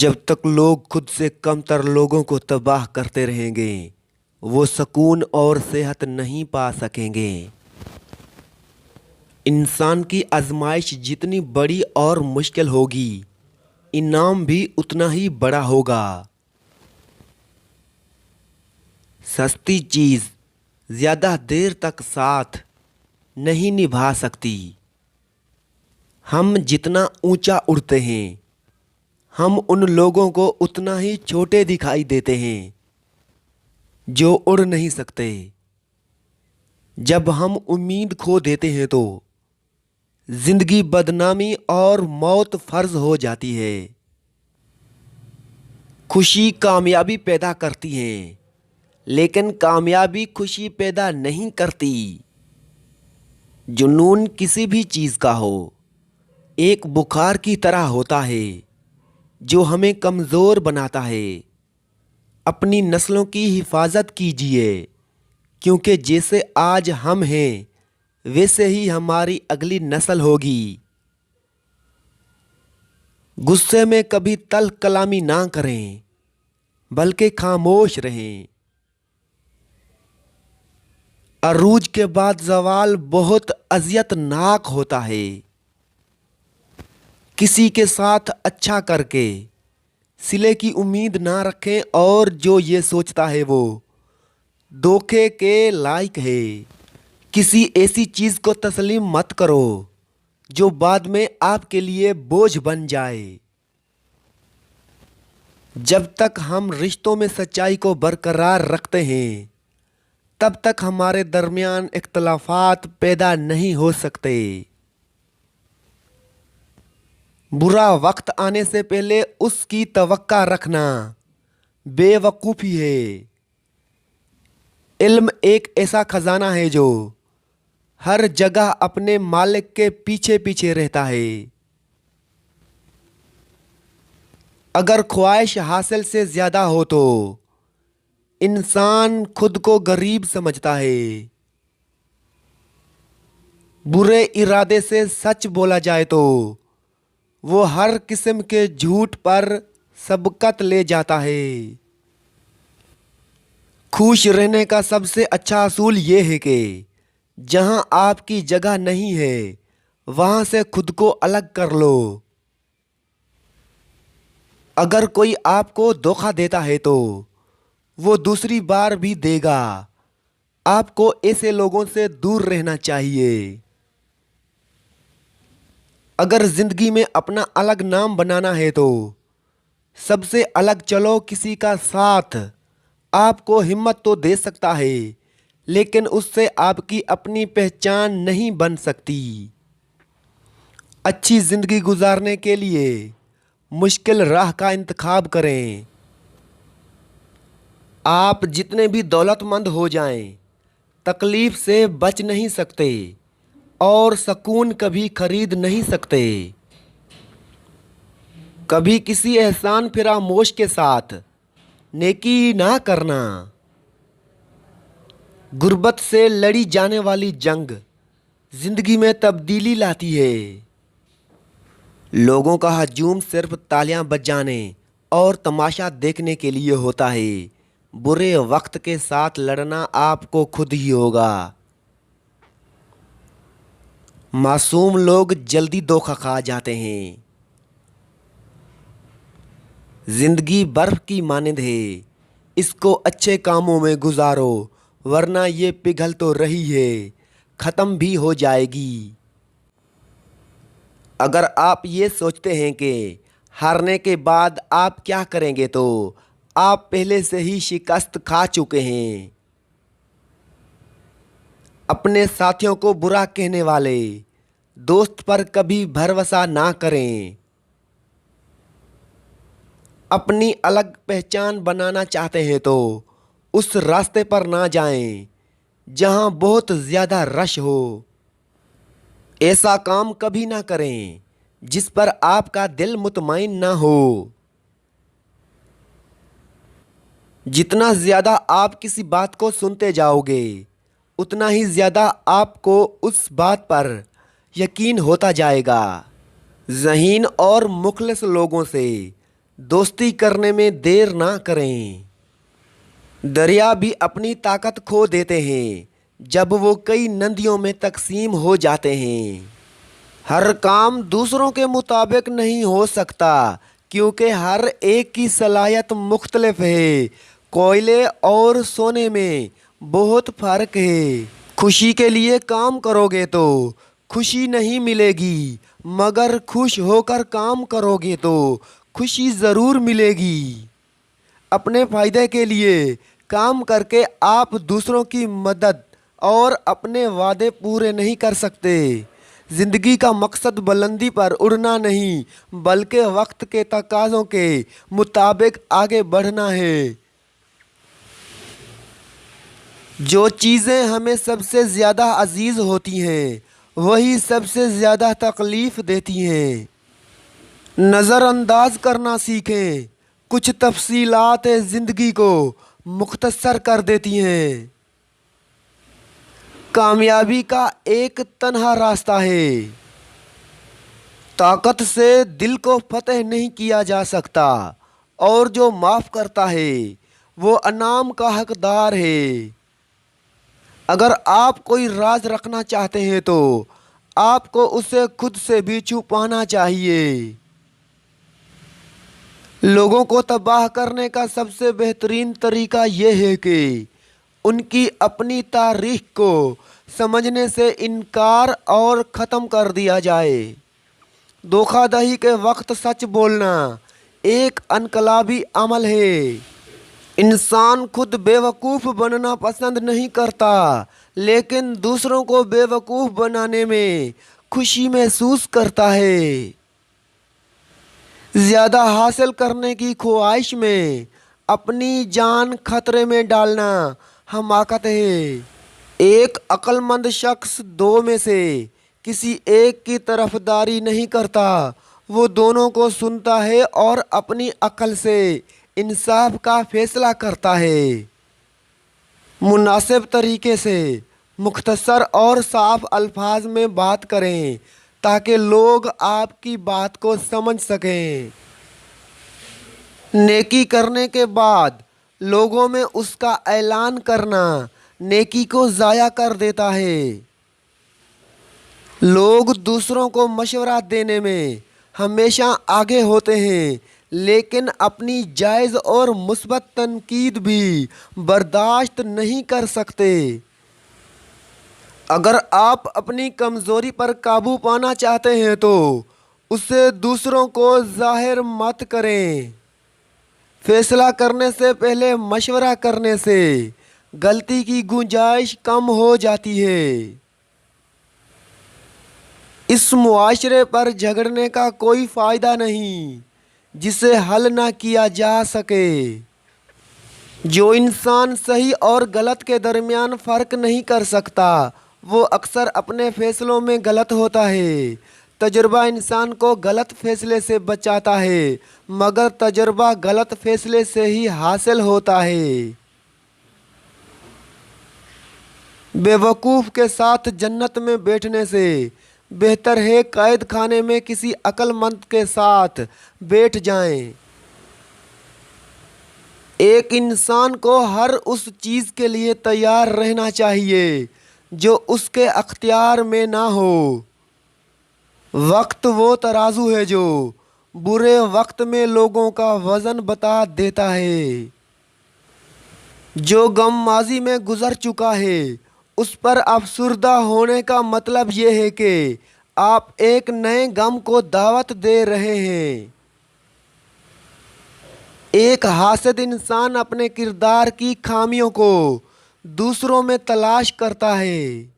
جب تک لوگ خود سے کم تر لوگوں کو تباہ کرتے رہیں گے وہ سکون اور صحت نہیں پا سکیں گے۔ انسان کی آزمائش جتنی بڑی اور مشکل ہوگی انعام بھی اتنا ہی بڑا ہوگا۔ سستی چیز زیادہ دیر تک ساتھ نہیں نبھا سکتی۔ ہم جتنا اونچا اڑتے ہیں ہم ان لوگوں کو اتنا ہی چھوٹے دکھائی دیتے ہیں جو اڑ نہیں سکتے۔ جب ہم امید کھو دیتے ہیں تو زندگی بدنامی اور موت فرض ہو جاتی ہے۔ خوشی کامیابی پیدا کرتی ہے لیکن کامیابی خوشی پیدا نہیں کرتی۔ جنون کسی بھی چیز کا ہو ایک بخار کی طرح ہوتا ہے جو ہمیں کمزور بناتا ہے۔ اپنی نسلوں کی حفاظت کیجیے کیونکہ جیسے آج ہم ہیں ویسے ہی ہماری اگلی نسل ہوگی۔ غصے میں کبھی تلخ کلامی نہ کریں بلکہ خاموش رہیں۔ عروج کے بعد زوال بہت اذیت ناک ہوتا ہے۔ کسی کے ساتھ اچھا کر کے صلے کی امید نہ رکھیں اور جو یہ سوچتا ہے وہ دھوکے کے لائق ہے۔ کسی ایسی چیز کو تسلیم مت کرو جو بعد میں آپ کے لیے بوجھ بن جائے۔ جب تک ہم رشتوں میں سچائی کو برقرار رکھتے ہیں تب تک ہمارے درمیان اختلافات پیدا نہیں ہو سکتے۔ برا وقت آنے سے پہلے اس کی توقع رکھنا بے وقوفی ہے۔ علم ایک ایسا خزانہ ہے جو ہر جگہ اپنے مالک کے پیچھے پیچھے رہتا ہے۔ اگر خواہش حاصل سے زیادہ ہو تو انسان خود کو غریب سمجھتا ہے۔ برے ارادے سے سچ بولا جائے تو وہ ہر قسم کے جھوٹ پر سبقت لے جاتا ہے۔ خوش رہنے کا سب سے اچھا اصول یہ ہے کہ جہاں آپ کی جگہ نہیں ہے وہاں سے خود کو الگ کر لو۔ اگر کوئی آپ کو دھوکہ دیتا ہے تو وہ دوسری بار بھی دے گا۔ آپ کو ایسے لوگوں سے دور رہنا چاہیے۔ اگر زندگی میں اپنا الگ نام بنانا ہے تو سب سے الگ چلو۔ کسی کا ساتھ آپ کو ہمت تو دے سکتا ہے لیکن اس سے آپ کی اپنی پہچان نہیں بن سکتی۔ اچھی زندگی گزارنے کے لیے مشکل راہ کا انتخاب کریں۔ آپ جتنے بھی دولت مند ہو جائیں تکلیف سے بچ نہیں سکتے اور سکون کبھی خرید نہیں سکتے۔ کبھی کسی احسان فراموش کے ساتھ نیکی نہ کرنا۔ غربت سے لڑی جانے والی جنگ زندگی میں تبدیلی لاتی ہے۔ لوگوں کا ہجوم صرف تالیاں بجانے اور تماشا دیکھنے کے لیے ہوتا ہے۔ برے وقت کے ساتھ لڑنا آپ کو خود ہی ہوگا۔ معصوم لوگ جلدی دھوکہ کھا جاتے ہیں۔ زندگی برف کی مانند ہے، اس کو اچھے کاموں میں گزارو ورنہ یہ پگھل تو رہی ہے، ختم بھی ہو جائے گی۔ اگر آپ یہ سوچتے ہیں کہ ہارنے کے بعد آپ کیا کریں گے تو آپ پہلے سے ہی شکست کھا چکے ہیں۔ اپنے ساتھیوں کو برا کہنے والے دوست پر کبھی بھروسہ نہ کریں۔ اپنی الگ پہچان بنانا چاہتے ہیں تو اس راستے پر نہ جائیں جہاں بہت زیادہ رش ہو۔ ایسا کام کبھی نہ کریں جس پر آپ کا دل مطمئن نہ ہو۔ جتنا زیادہ آپ کسی بات کو سنتے جاؤ گے اتنا ہی زیادہ آپ کو اس بات پر یقین ہوتا جائے گا۔ ذہین اور مخلص لوگوں سے दोस्ती करने में देर ना करें। दरिया भी अपनी ताकत खो देते हैं जब वो कई नदियों में तकसीम हो जाते हैं। हर काम दूसरों के मुताबिक नहीं हो सकता क्योंकि हर एक की सलाहियत मुख्तलिफ है। कोयले और सोने में बहुत फ़र्क है। खुशी के लिए काम करोगे तो खुशी नहीं मिलेगी, मगर खुश होकर काम करोगे तो खुशी ज़रूर मिलेगी। अपने फ़ायदे के लिए काम करके आप दूसरों की मदद और अपने वादे पूरे नहीं कर सकते। ज़िंदगी का मकसद बुलंदी पर उड़ना नहीं बल्कि वक्त के तकाज़ों के मुताबिक आगे बढ़ना है। जो चीज़ें हमें सबसे ज़्यादा अजीज़ होती हैं वही सबसे ज़्यादा तकलीफ़ देती हैं। नज़रअंदाज करना सीखें, कुछ तफसीलात ज़िंदगी को मुख्तसर कर देती हैं। कामयाबी का एक तन्हा रास्ता है, ताकत से दिल को फतह नहीं किया जा सकता, और जो माफ़ करता है वो अनाम का हकदार है। अगर आप कोई राज रखना चाहते हैं तो आपको उसे खुद से भी छुपाना चाहिए। लोगों को तबाह करने का सबसे बेहतरीन तरीका यह है कि उनकी अपनी तारीख को समझने से इनकार और ख़त्म कर दिया जाए। धोखाधड़ी के वक्त सच बोलना एक इनकलाबी अमल है। इंसान खुद बेवकूफ़ बनना पसंद नहीं करता, लेकिन दूसरों को बेवकूफ़ बनाने में खुशी महसूस करता है। ज़्यादा हासिल करने की ख्वाहिश में अपनी जान खतरे में डालना हमाकत है। एक अक्लमंद शख्स दो में से किसी एक की तरफदारी नहीं करता, वो दोनों को सुनता है और अपनी अक्ल से इंसाफ का फैसला करता है। मुनासिब तरीके से मुख्तसर और साफ अल्फाज में बात करें ताकि लोग आपकी बात को समझ सकें। नेकी करने के बाद लोगों में उसका ऐलान करना नेकी को ज़ाया कर देता है। लोग दूसरों को मशवरा देने में हमेशा आगे होते हैं, लेकिन अपनी जायज़ और मुस्बत तनकीद भी बर्दाश्त नहीं कर सकते। अगर आप अपनी कमज़ोरी पर काबू पाना चाहते हैं तो उसे दूसरों को ज़ाहिर मत करें। फैसला करने से पहले मशवरा करने से गलती की गुंजाइश कम हो जाती है। इस मुआशरे पर झगड़ने का कोई फ़ायदा नहीं जिसे हल ना किया जा सके। जो इंसान सही और गलत के दरमियान फ़र्क नहीं कर सकता वो अक्सर अपने फ़ैसलों में गलत होता है। तजुर्बा इंसान को गलत फ़ैसले से बचाता है, मगर तजुर्बा गलत फ़ैसले से ही हासिल होता है। बेवकूफ़ के साथ जन्नत में बैठने से बेहतर है कैद खाने में किसी अक्लमंद के साथ बैठ जाएं। एक इंसान को हर उस चीज़ के लिए तैयार रहना चाहिए जो उसके अख्तियार में ना हो। वक्त वो तराजू है जो बुरे वक्त में लोगों का वज़न बता देता है। जो गम माजी में गुज़र चुका है उस पर अफसुर्दा होने का मतलब ये है कि आप एक नए गम को दावत दे रहे हैं। एक हासिद इंसान अपने किरदार की खामियों को दूसरों में तलाश करता है।